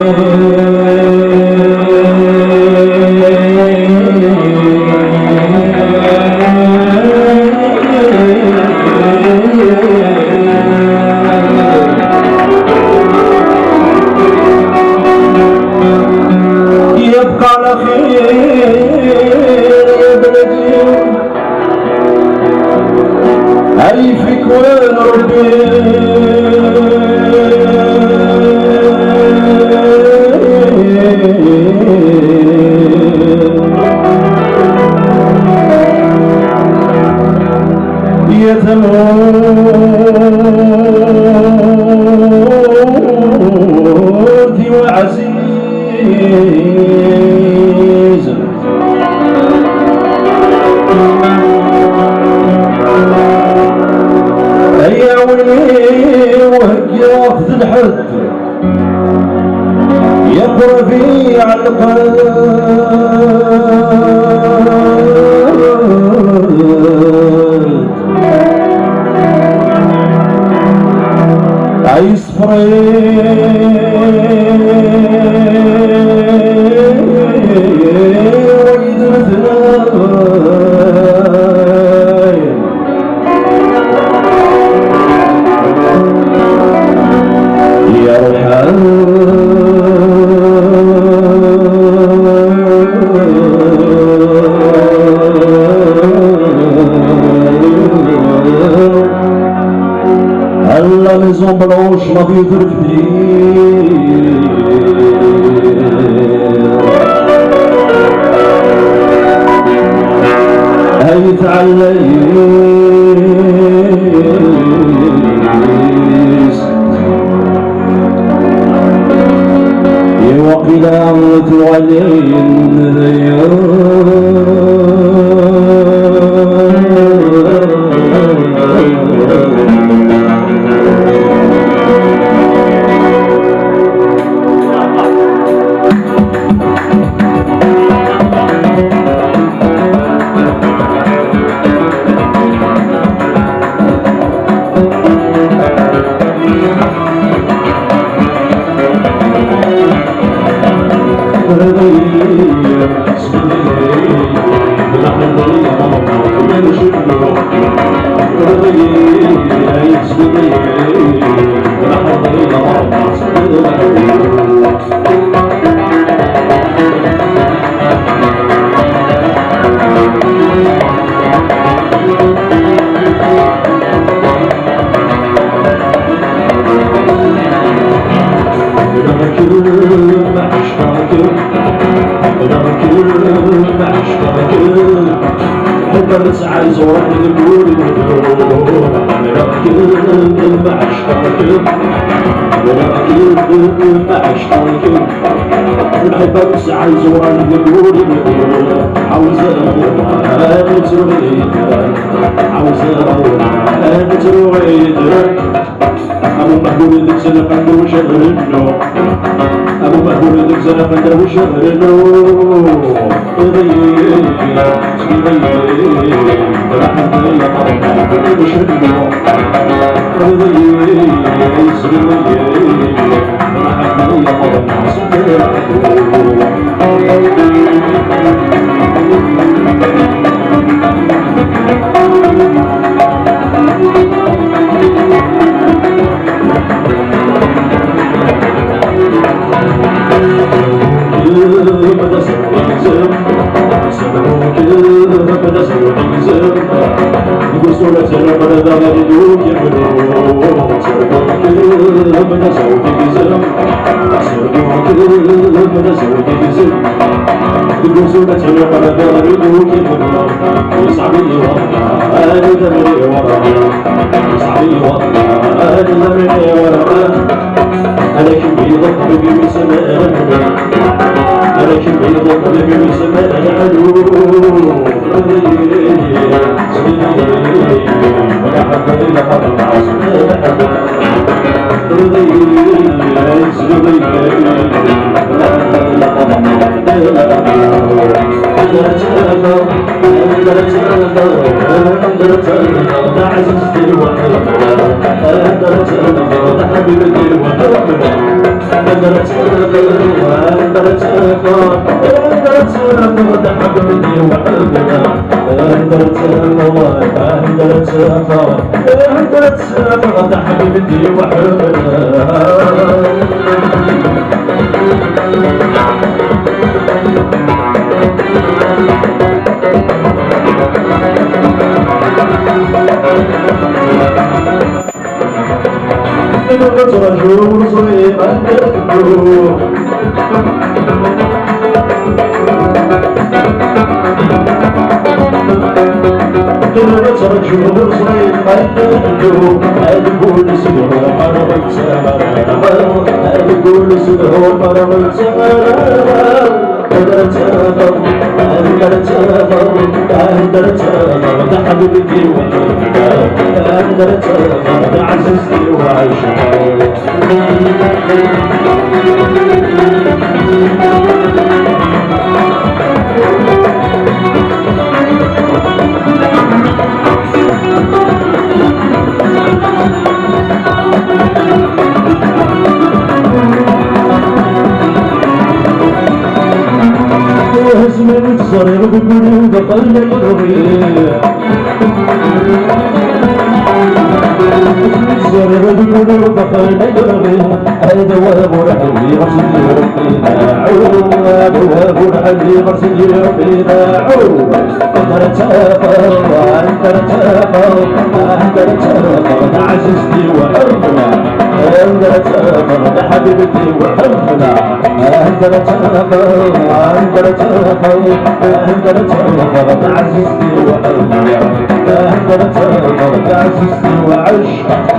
يبقى على خير يا بلدي، هاي فيك وين ربي يا ثمودي وعزيز، هيا ولي وهيا وقت الحد يقرا في على القلب عيصفري ويد مثلاي يا رحال هلا ميزون بلوش ما بيضرب هاي تعليس يوقيلا توالين بس عايز اروح للجول مركز مع عشقك مركز مع عشقك نحبك بس عايز اروح للجول عاوز اروح انا ترويد عاوز اروح انا ترويد ابو مهدور ذيك سنه قدر وشهر النوم ابو مهدور ذيك سنه قدر وشهر النوم حبيبتي وحبنا رجل صغيرا يتبعو رجل صغيرا يتبعو هذا كل سنه مرمت سمرا هذا كل سنه مرمت سمرا حبيبتي وحبنا عزيزتي وعايشة من الصغير بقلوب قلب الرغيب الصغير بقلوب قلب الرغيب هذا واب رحلي غسل ربنا عوب واب رحلي غسل ربنا عوب انت رتافر وانت رتافر انت رتافر عزيزتي وحبنا انت رتافر حبيبتي وحبنا انت رتافر انت رتافر انت رتافر عزيزتي وحبنا انت رتافر عزيزتي وعشقك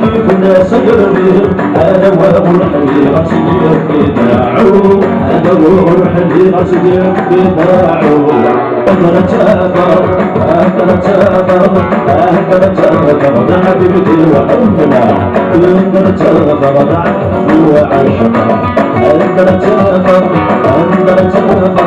كيف الناس يرميهم هذا واب الحلي غسل يبداعو هذا واب الحلي غسل يبداعو اقدر اتافر اقدر اتافر اقدر اتافر حبيبتي وحبنا اقدر اتافر عزيزتي وعشقا اقدر اتافر اقدر اتافر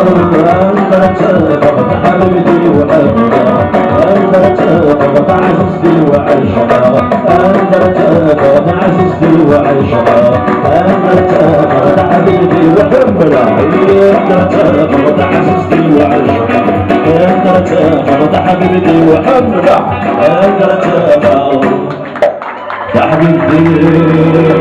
اقدر اتافر حبيبتي وحبنا اقدر اتافر عزيزتي وعشقا أنت رتافر عزيزتي وعشقا أنت رتافر حبيبتي وحبنا أنت رتافر عزيزتي وعشقا أنت رتافر حبيبتي وحبنا أنت رتافر حبيبتي